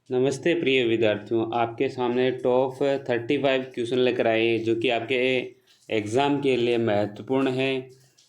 नमस्ते प्रिय विद्यार्थियों, आपके सामने टॉप 35 क्वेश्चन लेकर आए हैं जो कि आपके एग्ज़ाम के लिए महत्वपूर्ण है।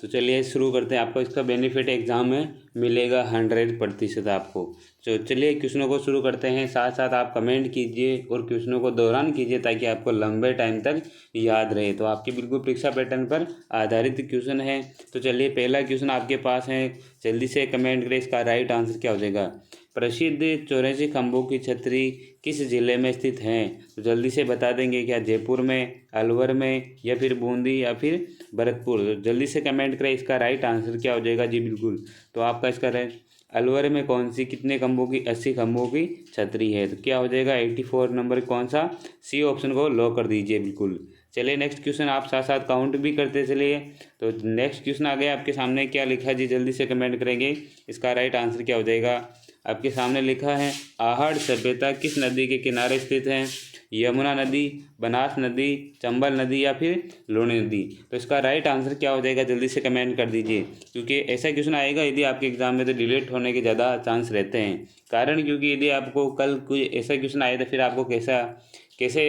तो चलिए शुरू करते हैं। आपको इसका बेनिफिट एग्ज़ाम में मिलेगा 100% आपको। तो चलिए क्वेश्चनों को शुरू करते हैं। साथ साथ आप कमेंट कीजिए और क्वेश्चनों को दोहरान कीजिए ताकि आपको लंबे टाइम तक याद रहे। तो आपकी बिल्कुल परीक्षा पैटर्न पर आधारित क्वेश्चन है। तो चलिए पहला क्वेश्चन आपके पास है, जल्दी से कमेंट करें इसका राइट आंसर क्या हो जाएगा। प्रसिद्ध 84 खंभों की छतरी किस जिले में स्थित है? तो जल्दी से बता देंगे, क्या जयपुर में, अलवर में, या फिर बूंदी, या फिर भरतपुर। तो जल्दी से कमेंट करें इसका राइट आंसर क्या हो जाएगा। जी बिल्कुल, तो आपका इसका राइट, अलवर में कौन सी कितने खंभों की 80 खंभों की छतरी है? तो क्या हो जाएगा 84 नंबर कौन सा? सी ऑप्शन को लॉक कर दीजिए बिल्कुल। चलिए नेक्स्ट क्वेश्चन, आप साथ साथ काउंट भी करते चलिए। तो नेक्स्ट क्वेश्चन आ गया आपके सामने, क्या लिखा जी, जल्दी से कमेंट करेंगे इसका राइट आंसर क्या हो जाएगा। आपके सामने लिखा है, आहड़ सभ्यता किस नदी के किनारे स्थित है? यमुना नदी, बनास नदी, चंबल नदी, या फिर लूनी नदी। तो इसका राइट आंसर क्या हो जाएगा, जल्दी से कमेंट कर दीजिए, क्योंकि ऐसा क्वेश्चन आएगा यदि आपके एग्जाम में तो डिलीट होने के ज़्यादा चांस रहते हैं। कारण क्योंकि यदि आपको कल कोई ऐसा क्वेश्चन आए तो फिर आपको कैसे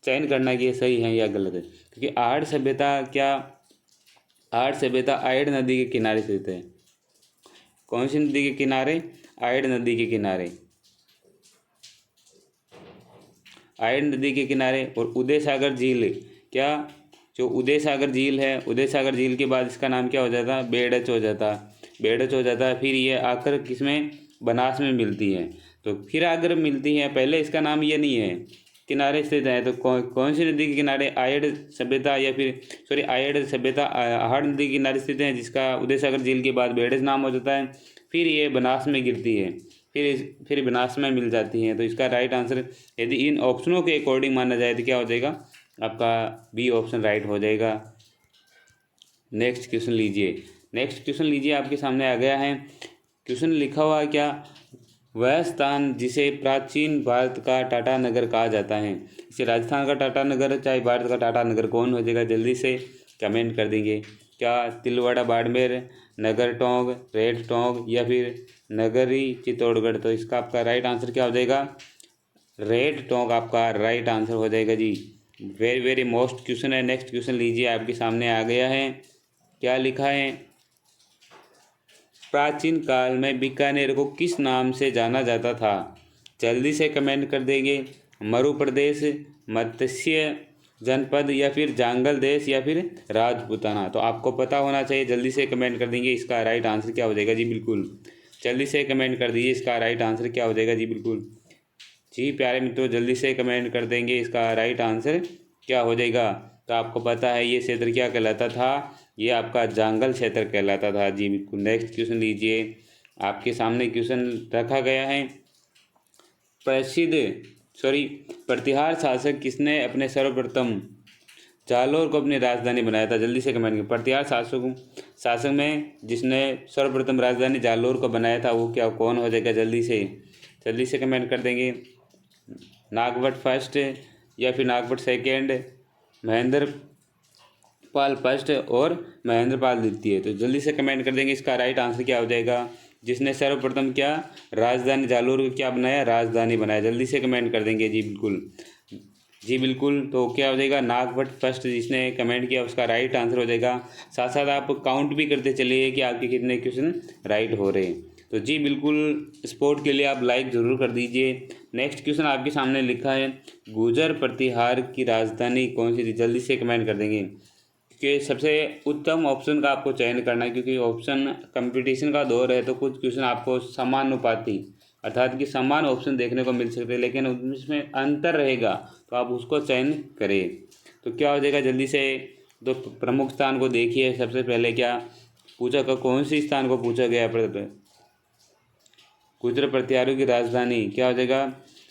चयन करना कि ये सही है या गलत है। क्योंकि आहड़ सभ्यता आयड नदी के किनारे स्थित है। कौन सी नदी के किनारे? आयड नदी के किनारे, आयड नदी के किनारे। और उदय सागर झील, क्या जो उदय सागर झील है, उदय सागर झील के बाद इसका नाम क्या हो जाता? बेडच हो जाता, बेडच हो जाता। फिर ये आकर किसमें? बनास में मिलती है। तो फिर अगर मिलती है, पहले इसका नाम ये नहीं है, किनारे स्थित है। तो कौन सी नदी के किनारे? आयड सभ्यता, या फिर सॉरी आयड सभ्यता आहड़ नदी के किनारे स्थित है, जिसका उदय सागर झील के बाद बेडच नाम हो जाता है। फिर ये बनास में गिरती है, फिर बनास में मिल जाती है। तो इसका राइट आंसर यदि इन ऑप्शनों के अकॉर्डिंग माना जाए तो क्या हो जाएगा आपका? बी ऑप्शन राइट हो जाएगा। नेक्स्ट क्वेश्चन लीजिए, नेक्स्ट क्वेश्चन लीजिए, आपके सामने आ गया है। क्वेश्चन लिखा हुआ क्या, वह स्थान जिसे प्राचीन भारत का टाटा नगर कहा जाता है? इसे राजस्थान का टाटा नगर चाहे भारत का टाटा नगर, कौन हो जाएगा? जल्दी से कमेंट कर देंगे। क्या तिलवाड़ा बाड़मेर, नगर टोंक, रेड टोंक, या फिर नगरी चित्तौड़गढ़? तो इसका आपका राइट आंसर क्या हो जाएगा? रेड टोंक आपका राइट आंसर हो जाएगा जी। वेरी वेरी मोस्ट क्वेश्चन है। नेक्स्ट क्वेश्चन लीजिए, आपके सामने आ गया है। क्या लिखा है, प्राचीन काल में बीकानेर को किस नाम से जाना जाता था? जल्दी से कमेंट कर देंगे। मरु प्रदेश, मत्स्य जनपद, या फिर जांगल देश, या फिर राजपूताना? तो आपको पता होना चाहिए, जल्दी से कमेंट कर देंगे इसका राइट आंसर क्या हो जाएगा। जी बिल्कुल, जल्दी से कमेंट कर दीजिए इसका राइट आंसर क्या हो जाएगा। जी बिल्कुल जी प्यारे मित्रों, जल्दी से कमेंट कर देंगे इसका राइट आंसर क्या हो जाएगा। तो आपको पता है ये क्षेत्र क्या कहलाता था? ये आपका जांगल क्षेत्र कहलाता था। जी बिल्कुल। नेक्स्ट क्वेश्चन लीजिए, आपके सामने क्वेश्चन रखा गया है। प्रसिद्ध सॉरी प्रतिहार शासक किसने अपने सर्वप्रथम जालौर को अपनी राजधानी बनाया था? जल्दी से कमेंट करें। प्रतिहार शासक में जिसने सर्वप्रथम राजधानी जालौर को बनाया था वो क्या, कौन हो जाएगा? जल्दी से कमेंट कर देंगे। नागभट्ट फर्स्ट, या फिर नागभट्ट सेकेंड, महेंद्र पाल फर्स्ट, और महेंद्र पाल द्वितीय? तो जल्दी से कमेंट कर देंगे इसका राइट आंसर क्या हो जाएगा। जिसने सर्वप्रथम क्या राजधानी जालौर को क्या बनाया? राजधानी बनाया। जल्दी से कमेंट कर देंगे। जी बिल्कुल, जी बिल्कुल। तो क्या हो जाएगा? नागभट्ट फर्स्ट जिसने कमेंट किया उसका राइट आंसर हो जाएगा। साथ साथ आप काउंट भी करते चलिए कि आपके कितने क्वेश्चन राइट हो रहे हैं। तो जी बिल्कुल, स्पोर्ट के लिए आप लाइक ज़रूर कर दीजिए। नेक्स्ट क्वेश्चन आपके सामने लिखा है, गुर्जर प्रतिहार की राजधानी कौन सी थी? जल्दी से कमेंट कर देंगे, क्योंकि सबसे उत्तम ऑप्शन का आपको चयन करना है। क्योंकि ऑप्शन कंपटीशन का दौर है, तो कुछ क्वेश्चन आपको समानुपाती अर्थात कि समान ऑप्शन देखने को मिल सकते हैं, लेकिन उसमें अंतर रहेगा तो आप उसको चयन करें। तो क्या हो जाएगा? जल्दी से दो प्रमुख स्थान को देखिए। सबसे पहले क्या पूछा, कौन सी स्थान को पूछा गया? गुर्जर प्रतिहारों की राजधानी क्या हो जाएगा?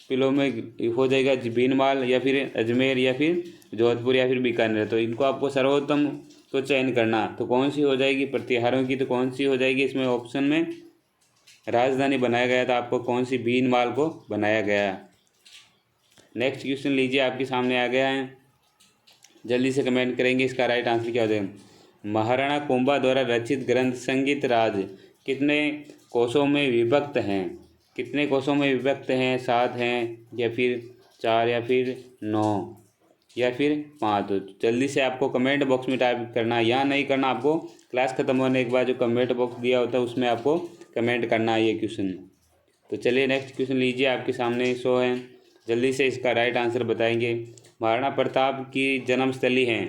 पिलो में हो जाएगा भीनमाल, या फिर अजमेर, या फिर जोधपुर, या फिर बीकानेर। तो इनको आपको सर्वोत्तम को चयन करना, तो कौन सी हो जाएगी प्रतिहारों की? तो कौन सी हो जाएगी इसमें ऑप्शन में राजधानी बनाया गया था आपको कौन सी? भीनमाल को बनाया गया। नेक्स्ट क्वेश्चन लीजिए, आपके सामने आ गया है। जल्दी से कमेंट करेंगे इसका राइट आंसर क्या हो जाएगा। महाराणा कुंभा द्वारा रचित ग्रंथ संगीत राज कितने कोशों में विभक्त हैं? कितने कोषों में विभक्त हैं? 7 हैं या फिर 4 या फिर 9 या फिर 5? तो जल्दी से आपको कमेंट बॉक्स में टाइप करना है या नहीं करना, आपको क्लास ख़त्म होने के बाद जो कमेंट बॉक्स दिया होता है उसमें आपको कमेंट करना है ये क्वेश्चन। तो चलिए नेक्स्ट क्वेश्चन लीजिए, आपके सामने शो है, जल्दी से इसका राइट आंसर बताएंगे। महाराणा प्रताप की जन्मस्थली है,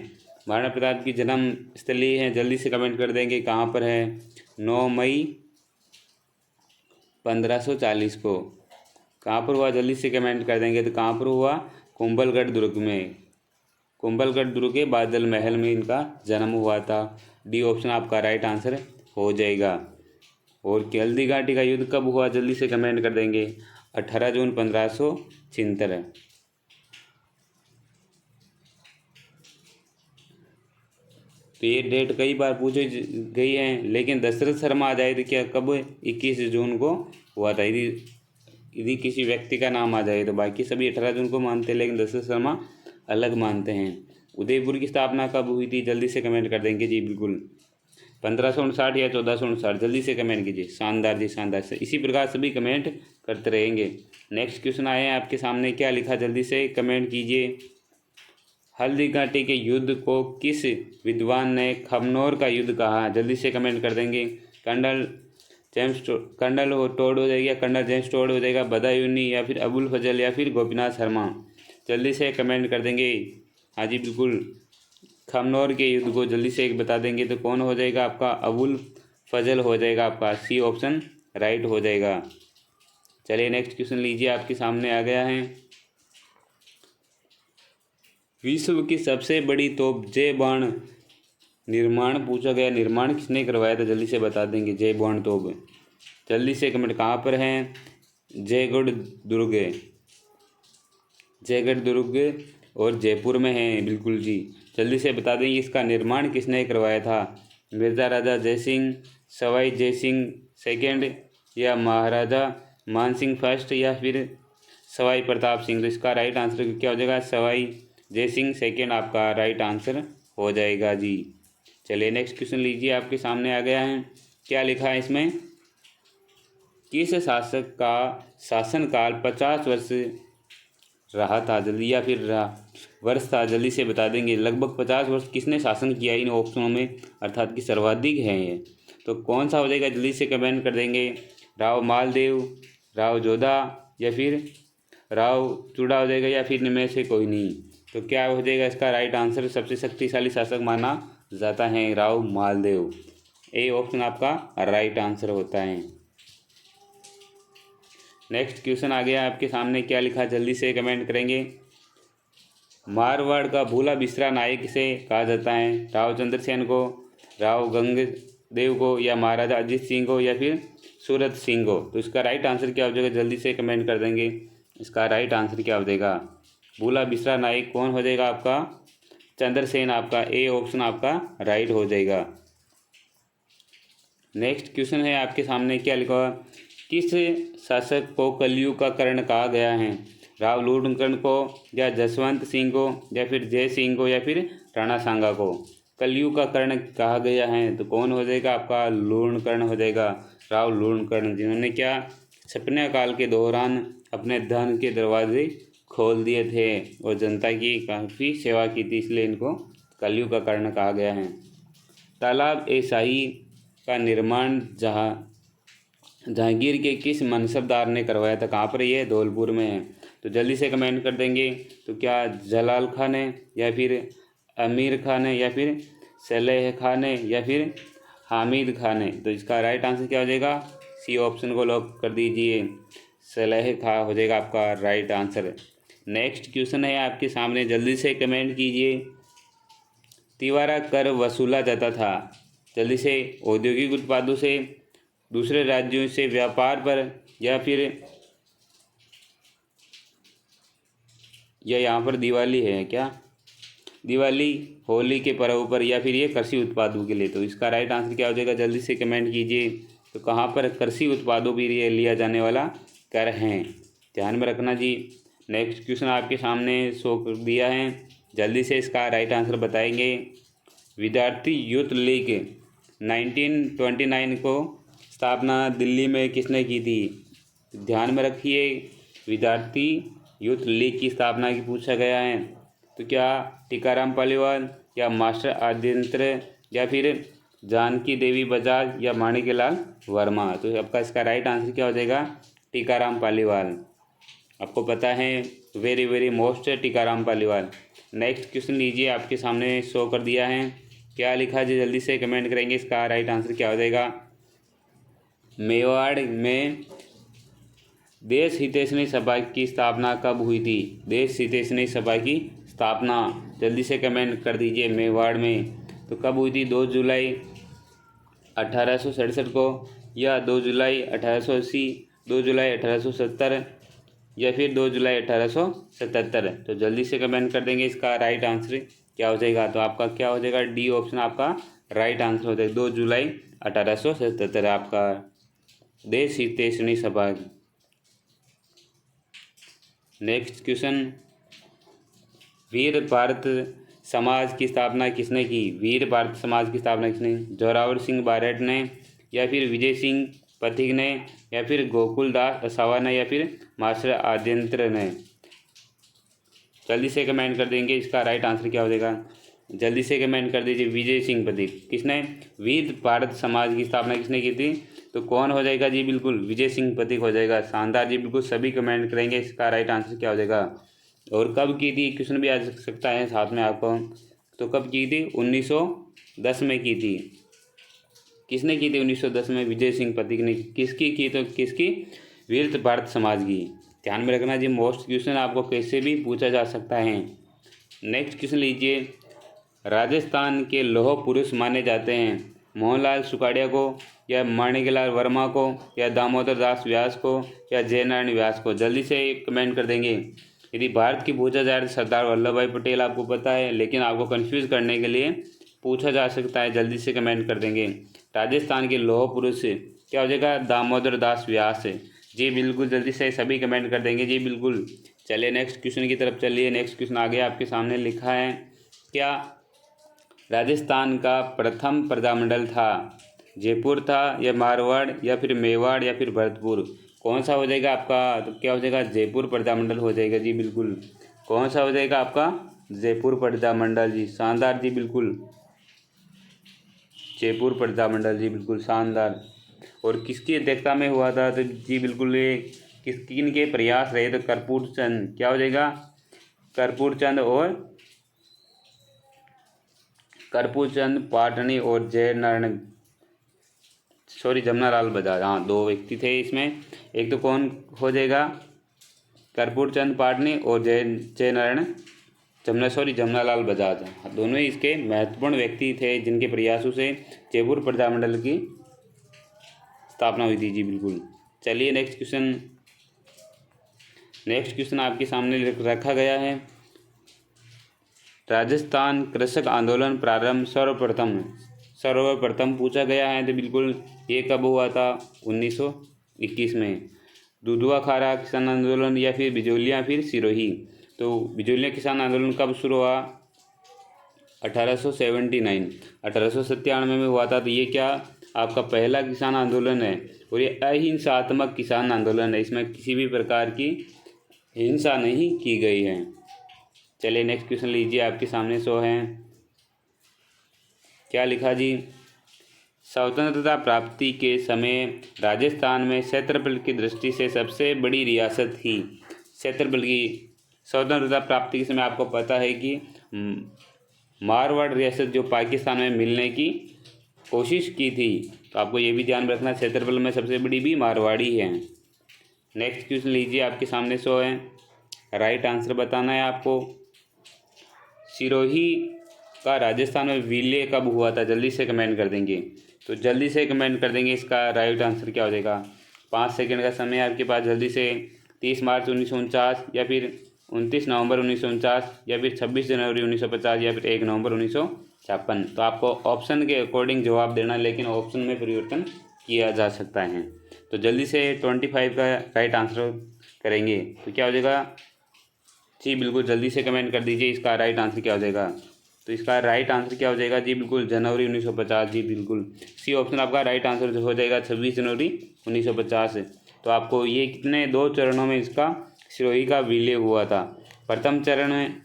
महाराणा प्रताप की जन्मस्थली है, जल्दी से कमेंट कर देंगे कहाँ पर है। 9 मई 1540 को कहाँ पर हुआ, जल्दी से कमेंट कर देंगे। तो कहाँ पर हुआ? कुंभलगढ़ दुर्ग में, कुंभलगढ़ दुर्ग के बादल महल में इनका जन्म हुआ था। डी ऑप्शन आपका राइट आंसर हो जाएगा। और कि हल्दी घाटी का युद्ध कब हुआ, जल्दी से कमेंट कर देंगे। 18 जून 1576। तो ये डेट कई बार पूछी गई है, लेकिन दशरथ शर्मा आ जाए तो क्या कब 21 जून को हुआ था। यदि किसी व्यक्ति का नाम आ जाए तो बाकी सभी 18 जून को मानते हैं, लेकिन दशरथ शर्मा अलग मानते हैं। उदयपुर की स्थापना कब हुई थी, जल्दी से कमेंट कर देंगे जी। बिल्कुल 1559 या 1459, जल्दी से कमेंट कीजिए। शानदार जी शानदार से, इसी प्रकार सभी कमेंट करते रहेंगे। नेक्स्ट क्वेश्चन आए हैं आपके सामने, क्या लिखा, जल्दी से कमेंट कीजिए। हल्दी घाटी के युद्ध को किस विद्वान ने खमनोर का युद्ध कहा, जल्दी से कमेंट कर देंगे। कर्नल टोड हो जाएगा, कर्नल जेम्स टोड हो जाएगा, बदायूनी या फिर अबुल फजल या फिर गोपीनाथ शर्मा, जल्दी से कमेंट कर देंगे। हाँ जी बिल्कुल, खमनोर के युद्ध को जल्दी से एक बता देंगे तो कौन हो जाएगा आपका? अबुल फजल हो जाएगा आपका। सी ऑप्शन राइट हो जाएगा। चलिए नेक्स्ट क्वेश्चन लीजिए, आपके सामने आ गया है। विश्व की सबसे बड़ी तोप जय बाण निर्माण पूछा गया, निर्माण किसने करवाया था, जल्दी से बता देंगे। जय बाण तोप, जल्दी से कमेंट कहाँ पर हैं? जयगढ़ दुर्ग, जयगढ़ दुर्ग और जयपुर में है, बिल्कुल जी। जल्दी से बता देंगे इसका निर्माण किसने करवाया था। मिर्ज़ा राजा जयसिंह, सवाई जयसिंह सेकेंड या महाराजा मानसिंह फर्स्ट या फिर सवाई प्रताप सिंह। तो इसका राइट आंसर क्या हो जाएगा? सवाई जयसिंह सेकेंड आपका राइट आंसर हो जाएगा जी। चलिए नेक्स्ट क्वेश्चन लीजिए, आपके सामने आ गया है। क्या लिखा है इसमें? किस शासक का शासनकाल 50 वर्ष रहा था, जल्दी या फिर वर्ष था, जल्दी से बता देंगे। लगभग 50 वर्ष किसने शासन किया इन ऑप्शनों में, अर्थात कि सर्वाधिक है ये। तो कौन सा हो जाएगा, जल्दी से कमेंट कर देंगे। राव मालदेव, राव जोधा या फिर राव चूड़ा हो जाएगा या फिर इनमें से कोई नहीं। तो क्या हो जाएगा इसका राइट आंसर? सबसे शक्तिशाली शासक माना जाता है राव मालदेव। ए ऑप्शन आपका राइट आंसर होता है। नेक्स्ट क्वेश्चन आ गया आपके सामने, क्या लिखा, जल्दी से कमेंट करेंगे। मारवाड़ का भूला बिसरा नायक किसे कहा जाता है? राव चंद्रसेन को, राव गंगदेव को या महाराजा अजीत सिंह को या फिर सूरत सिंह को। तो इसका राइट आंसर क्या हो जाएगा, जल्दी से कमेंट कर देंगे। इसका राइट आंसर क्या हो जाएगा? भूला बिसरा नायक कौन हो जाएगा आपका? चंद्रसेन आपका। ए ऑप्शन आपका राइट हो जाएगा। नेक्स्ट क्वेश्चन है आपके सामने, क्या लिखा, किस शासक को कलयुग का कर्ण कहा गया है? राव लूणकर्ण को या जसवंत सिंह को या फिर जय सिंह को या फिर राणा सांगा को। कलयुग का कर्ण कहा गया है तो कौन हो जाएगा आपका? लूणकर्ण हो जाएगा, राव लूणकर्ण, जिन्होंने क्या सपने काल के दौरान अपने धन के दरवाजे खोल दिए थे और जनता की काफ़ी सेवा की थी, इसलिए इनको कलयुग का कर्ण कहा गया है। तालाब ए शाही का निर्माण जहांगीर के किस मनसबदार ने करवाया था? कहाँ पर ये? धौलपुर में है। तो जल्दी से कमेंट कर देंगे। तो क्या जलाल खान है या फिर अमीर खान है या फिर सलेह खान है या फिर हामिद खान है? तो इसका राइट आंसर क्या हो जाएगा? सी ऑप्शन को लॉक कर दीजिए, सलेह खान हो जाएगा आपका राइट आंसर। नेक्स्ट क्वेश्चन है आपके सामने, जल्दी से कमेंट कीजिए। तिवारा कर वसूला जाता था, जल्दी से औद्योगिक उत्पादों से, दूसरे राज्यों से व्यापार पर या फिर यहाँ पर दिवाली है क्या? दिवाली होली के पर्व पर या फिर ये कृषि उत्पादों के लिए। तो इसका राइट आंसर क्या हो जाएगा? जल्दी से कमेंट कीजिए। तो कहाँ पर कृषि उत्पादों पर ये लिया जाने वाला कर हैं, ध्यान में रखना जी। नेक्स्ट क्वेश्चन आपके सामने शो कर दिया है, जल्दी से इसका राइट आंसर बताएंगे। विद्यार्थी यूथ लीग 1929 को स्थापना दिल्ली में किसने की थी? ध्यान में रखिए, विद्यार्थी यूथ लीग की स्थापना की पूछा गया है। तो क्या टीकाराम पालीवाल या मास्टर आद्यंत्र या फिर जानकी देवी बजाज या माणिकलाल वर्मा? तो आपका इसका राइट आंसर क्या हो जाएगा? टीकाराम पालीवाल। आपको पता है, very very most Tikaram Paliwal. Next question लीजिए, आपके सामने शो कर दिया है। क्या लिखा जी, जल्दी से कमेंट करेंगे, इसका राइट आंसर क्या हो जाएगा? मेवाड़ में देश हितैषणी सभा की स्थापना कब हुई थी? देश हितैषणी सभा की स्थापना जल्दी से कमेंट कर दीजिए। मेवाड़ में तो कब हुई थी? 2 जुलाई 1867 को, या 2 जुलाई 1880, 2 जुलाई 1870 या फिर 2 जुलाई 1877? तो जल्दी से कमेंट कर देंगे, इसका राइट आंसर क्या हो जाएगा? तो आपका क्या हो जाएगा? डी ऑप्शन आपका राइट आंसर हो जाएगा। 2 जुलाई 1877 आपका देश हितैषणी सभा। नेक्स्ट क्वेश्चन, वीर भारत समाज की स्थापना किसने की? वीर भारत समाज की स्थापना किसने? जोरावर सिंह बारेट ने, या फिर विजय सिंह पथिक ने, या फिर गोकुलदास असावा ने, या फिर मास्टर आद्यंत्र ने? जल्दी से कमेंट कर देंगे, इसका राइट आंसर क्या हो जाएगा? जल्दी से कमेंट कर दीजिए। विजय सिंह पथिक। किसने? वीर भारत समाज की स्थापना किसने की थी? तो कौन हो जाएगा जी? बिल्कुल विजय सिंह पथिक हो जाएगा। शानदार जी, बिल्कुल सभी कमेंट करेंगे, इसका राइट आंसर क्या हो जाएगा? और कब की थी? क्वेश्चन भी आ सकता है साथ में आपको। तो कब की थी? 1910 में की थी। किसने की थी 1910 में? विजय सिंह पथिक ने। किसकी की? तो किसकी? वीर भारत समाज की। ध्यान में रखना जी, मोस्ट क्वेश्चन आपको कैसे भी पूछा जा सकता है। नेक्स्ट क्वेश्चन लीजिए, राजस्थान के लौह पुरुष माने जाते हैं मोहनलाल सुखाड़िया को, या माणिकलाल वर्मा को, या दामोदर दास व्यास को, या जयनारायण व्यास को? जल्दी से कमेंट कर देंगे। यदि भारत की पूछा जाए तो सरदार वल्लभ भाई पटेल आपको पता है, लेकिन आपको कंफ्यूज करने के लिए पूछा जा सकता है। जल्दी से कमेंट कर देंगे। राजस्थान के लौह पुरुष क्या हो जाएगा? दामोदर दास व्यास। जी बिल्कुल, जल्दी से सभी कमेंट कर देंगे। जी बिल्कुल। चलिए नेक्स्ट क्वेश्चन की तरफ चलिए। नेक्स्ट क्वेश्चन आगे आपके सामने लिखा है, क्या राजस्थान का प्रथम प्रजामंडल था? जयपुर था, या मारवाड़, या फिर मेवाड़, या फिर भरतपुर? कौन सा हो जाएगा आपका? तो क्या हो जाएगा? जयपुर प्रजामंडल हो जाएगा जी बिल्कुल। कौन सा हो जाएगा आपका? जयपुर प्रजामंडल जी। शानदार जी, बिल्कुल जयपुर प्रजामंडल जी, बिल्कुल शानदार। और किसकी अध्यक्षता में हुआ था? तो जी बिल्कुल ये किन के प्रयास रहे? तो कर्पूर चंद। क्या हो जाएगा? कर्पूर चंद और कर्पूर चंद पाटनी और जयनारायण, सॉरी जमनालाल बजाज। हाँ, 2 व्यक्ति थे इसमें। एक तो कौन हो जाएगा? कर्पूर चंद पाटनी और जयनारायण जमनालाल बजाज। दोनों ही इसके महत्वपूर्ण व्यक्ति थे, जिनके प्रयासों से जयपुर प्रजामंडल की स्थापना हुई थी। जी बिल्कुल। चलिए नेक्स्ट क्वेश्चन आपके सामने रखा गया है, राजस्थान कृषक आंदोलन प्रारंभ सर्वप्रथम पूछा गया है। तो बिल्कुल ये कब हुआ था? 1921 में। दुधवा खारा किसान आंदोलन, या फिर बिजोलिया, फिर सिरोही? तो बिजोलिया किसान आंदोलन कब शुरू हुआ? 1897 में हुआ था। तो ये क्या आपका पहला किसान आंदोलन है, और ये अहिंसात्मक किसान आंदोलन है। इसमें किसी भी प्रकार की हिंसा नहीं की गई है। चलिए नेक्स्ट क्वेश्चन लीजिए, आपके सामने शो है। क्या लिखा जी, स्वतंत्रता प्राप्ति के समय राजस्थान में क्षेत्रफल की दृष्टि से सबसे बड़ी रियासत थी? क्षेत्रफल की स्वतंत्रता प्राप्ति के समय आपको पता है कि मारवाड़ रियासत जो पाकिस्तान में मिलने की कोशिश की थी, तो आपको ये भी ध्यान रखना, क्षेत्रफल में सबसे बड़ी भी मारवाड़ी है। नेक्स्ट क्वेश्चन लीजिए, आपके सामने शो है। राइट आंसर बताना है आपको। सिरोही का राजस्थान में विलय कब हुआ था? जल्दी से कमेंट कर देंगे। तो जल्दी से कमेंट कर देंगे, इसका राइट आंसर क्या हो जाएगा? 5 सेकंड का समय आपके पास। जल्दी से 30 मार्च 1949, या फिर 29 नवंबर 1949, या फिर 26 जनवरी 1950, या फिर 1 नवंबर 1956? तो आपको ऑप्शन के अकॉर्डिंग जवाब देना, लेकिन ऑप्शन में परिवर्तन किया जा सकता है। तो जल्दी से 25 का राइट आंसर करेंगे तो क्या हो जाएगा? जी बिल्कुल, जल्दी से कमेंट कर दीजिए, इसका राइट आंसर क्या हो जाएगा? तो इसका राइट आंसर क्या हो जाएगा? जी बिल्कुल, जनवरी 1950। जी बिल्कुल, सी ऑप्शन आपका राइट आंसर हो जाएगा, 26 जनवरी 1950। तो आपको ये कितने 2 चरणों में इसका सिरोही का विलय हुआ था। प्रथम चरण में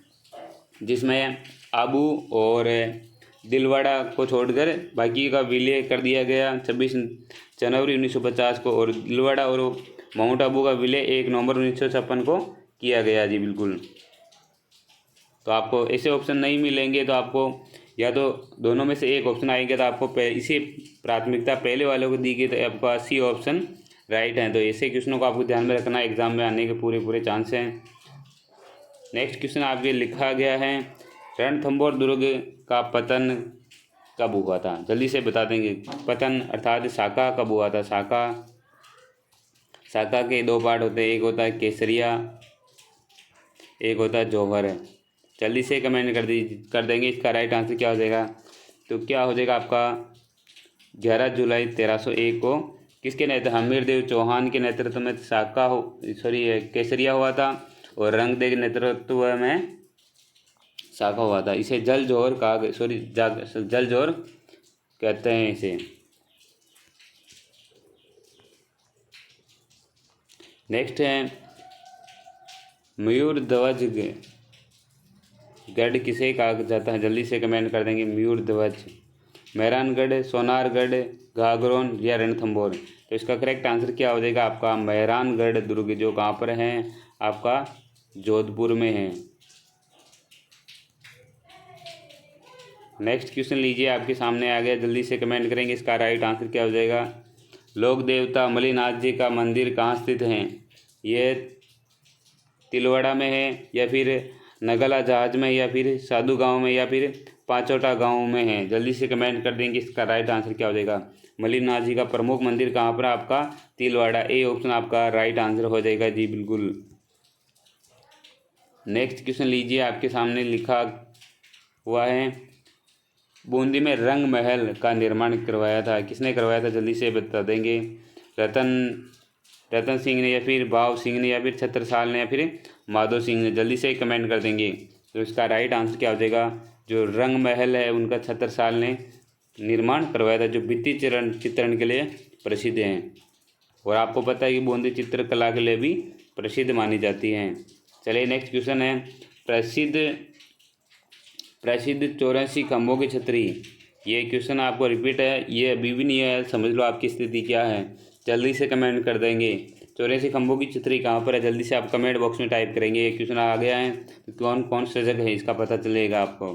जिसमें आबू और दिलवाड़ा को छोड़कर बाकी का विलय कर दिया गया 26 जनवरी 1950 को, और दिलवाड़ा और माउंट आबू का विलय 1 नवंबर 1956 को किया गया जी बिल्कुल। तो आपको ऐसे ऑप्शन नहीं मिलेंगे, तो आपको या तो दोनों में से एक ऑप्शन आएगा, तो आपको इसी प्राथमिकता पहले वालों को दी गई, तो आपका 80 ऑप्शन राइट है। तो ऐसे क्वेश्चनों को आपको ध्यान में रखना, एग्जाम में आने के पूरे चांस हैं। नेक्स्ट क्वेश्चन आपके लिखा गया है, रणथंभौर दुर्ग का पतन कब हुआ था? जल्दी से बता देंगे। पतन अर्थात साका कब हुआ था? साका के 2 पार्ट होते हैं, एक होता है केसरिया, एक होता है जौहर। जल्दी से कमेंट कर देंगे इसका राइट आंसर क्या हो जाएगा। तो क्या हो जाएगा आपका 11 जुलाई 1301 को किसके नेतृत्व, हमीरदेव चौहान के नेतृत्व में केसरिया हुआ था, और रंगदेव के नेतृत्व में साका हुआ था। इसे जल जोहर जल जोहर कहते हैं इसे। नेक्स्ट है मयूर ध्वज गढ़ किसे कहा जाता है? जल्दी से कमेंट कर देंगे। मयूर ध्वज, मेहरानगढ़, सोनारगढ़, घाघरोन या रणथंभौर। तो इसका करेक्ट आंसर क्या हो जाएगा आपका मेहरानगढ़ दुर्ग, जो कहाँ पर है आपका जोधपुर में है। नेक्स्ट क्वेश्चन लीजिए, आपके सामने आ गया, जल्दी से कमेंट करेंगे इसका राइट आंसर क्या हो जाएगा। लोक देवता मल्लिनाथ जी का मंदिर कहाँ स्थित है? ये तिलवाड़ा में है, या फिर नगला जहाज में, या फिर साधु गांव में, या फिर पांचोटा गांव में है? जल्दी से कमेंट कर देंगे इसका राइट आंसर क्या हो जाएगा। मल्लिनाथ जी का प्रमुख मंदिर कहाँ पर? आपका तिलवाड़ा। ए ऑप्शन आपका राइट आंसर हो जाएगा जी बिल्कुल। नेक्स्ट क्वेश्चन लीजिए, आपके सामने लिखा हुआ है, बूंदी में रंग महल का निर्माण करवाया था, किसने करवाया था? जल्दी से बता देंगे। रतन सिंह ने, या फिर भाव सिंह ने, या फिर छत्रसाल ने, या फिर माधो सिंह ने? जल्दी से कमेंट कर देंगे। तो इसका राइट आंसर क्या हो जाएगा, जो रंग महल है उनका छत्रसाल ने निर्माण करवाया था, जो भित्ति चित्रण के लिए प्रसिद्ध हैं। और आपको पता है कि बूंदी चित्रकला के लिए भी प्रसिद्ध मानी जाती हैं। चलिए नेक्स्ट क्वेश्चन है, प्रसिद्ध 84 खंभों की छतरी। ये क्वेश्चन आपको रिपीट है, ये अभी भी नहीं है, समझ लो आपकी स्थिति क्या है। जल्दी से कमेंट कर देंगे 84 खंभों की छतरी कहाँ पर है? जल्दी से आप कमेंट बॉक्स में टाइप करेंगे। ये क्वेश्चन आ गया है, तो कौन कौन सा जगह है इसका पता चलेगा आपको।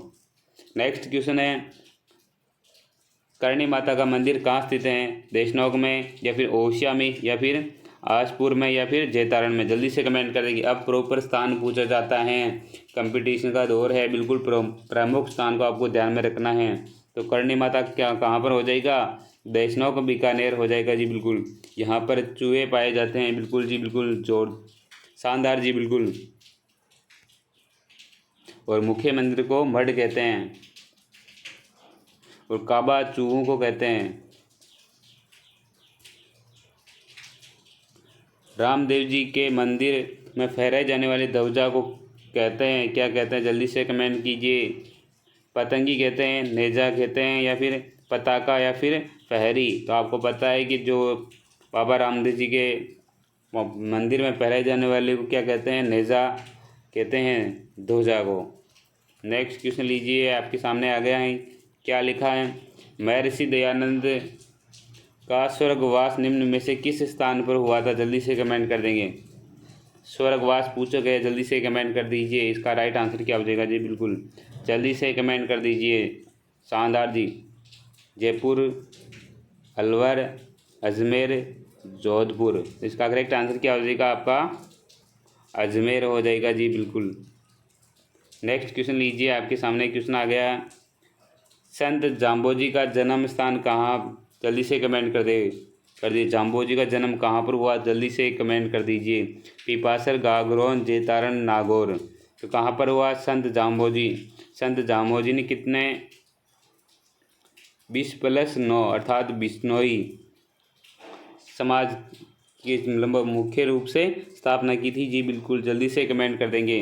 नेक्स्ट क्वेश्चन है, करणी माता का मंदिर कहाँ स्थित है? देशनोक में, या फिर ओसिया में, या फिर आजपुर में, या फिर जैतारण में? जल्दी से कमेंट कर देंगे। अब प्रॉपर स्थान पूछा जाता है, कंपटीशन का दौर है, बिल्कुल प्रमुख स्थान को आपको ध्यान में रखना है। तो करणी माता क्या कहाँ पर हो जाएगा? देशनोक बीकानेर हो जाएगा जी बिल्कुल। यहाँ पर चूहे पाए जाते हैं, बिल्कुल जी बिल्कुल, जोर शानदार जी बिल्कुल। और मुख्य मंदिर को मठ कहते हैं, और काबा चूहों को कहते हैं। रामदेव जी के मंदिर में फहराई जाने वाली ध्वजा को कहते हैं, क्या कहते हैं? जल्दी से कमेंट कीजिए। पतंगी कहते हैं, नेजा कहते हैं, या फिर पताका, या फिर फहरी? तो आपको पता है कि जो बाबा रामदेव जी के मंदिर में फहराई जाने वाले को क्या कहते हैं? नेजा कहते हैं ध्वजा को। नेक्स्ट क्वेश्चन लीजिए, आपके सामने आ गया है, क्या लिखा है, महर्षि दयानंद का स्वर्गवास निम्न में से किस स्थान पर हुआ था? जल्दी से कमेंट कर देंगे। स्वर्गवास पूछा गया, जल्दी से कमेंट कर दीजिए। इसका राइट आंसर क्या हो जाएगा जी बिल्कुल, जल्दी से कमेंट कर दीजिए। शानदार जी, जयपुर, अलवर, अजमेर, जोधपुर। इसका करेक्ट आंसर क्या हो जाएगा आपका? अजमेर हो जाएगा जी बिल्कुल। नेक्स्ट क्वेश्चन लीजिए, आपके सामने क्वेश्चन आ गया, संत जाम्बोजी का जन्म स्थान कहाँ? जल्दी से कमेंट कर दिए। जाम्बोजी का जन्म कहाँ पर हुआ? जल्दी से कमेंट कर दीजिए। पिपासर, गागरोन, जैतारण, नागौर। तो कहाँ पर हुआ संत जाम्बोजी ने कितने 20+9 अर्थात बिश्नोई समाज की मतलब मुख्य रूप से स्थापना की थी जी बिल्कुल। जल्दी से कमेंट कर देंगे।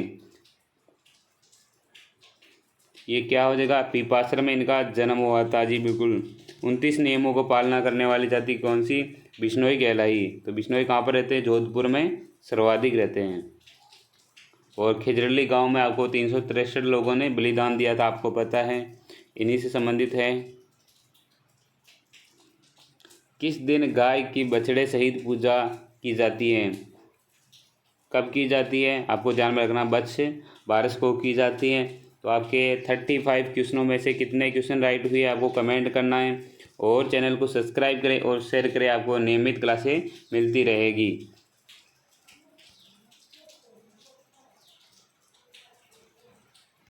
ये क्या हो जाएगा? पिपासर में इनका जन्म हुआ था जी बिल्कुल। 29 नियमों को पालना करने वाली जाति कौन सी? बिश्नोई कहलाई। तो बिश्नोई कहाँ पर रहते हैं? जोधपुर में सर्वाधिक रहते हैं। और खिजरली गांव में आपको 363 लोगों ने बलिदान दिया था, आपको पता है, इन्हीं से संबंधित है। किस दिन गाय की बछड़े सहित पूजा की जाती है? कब की जाती है? आपको ध्यान में रखना, 12 को की जाती है। तो आपके 35 क्वेश्चनों में से कितने क्वेश्चन राइट हुए आपको कमेंट करना है। और चैनल को सब्सक्राइब करें और शेयर करें, आपको नियमित क्लासें मिलती रहेगी।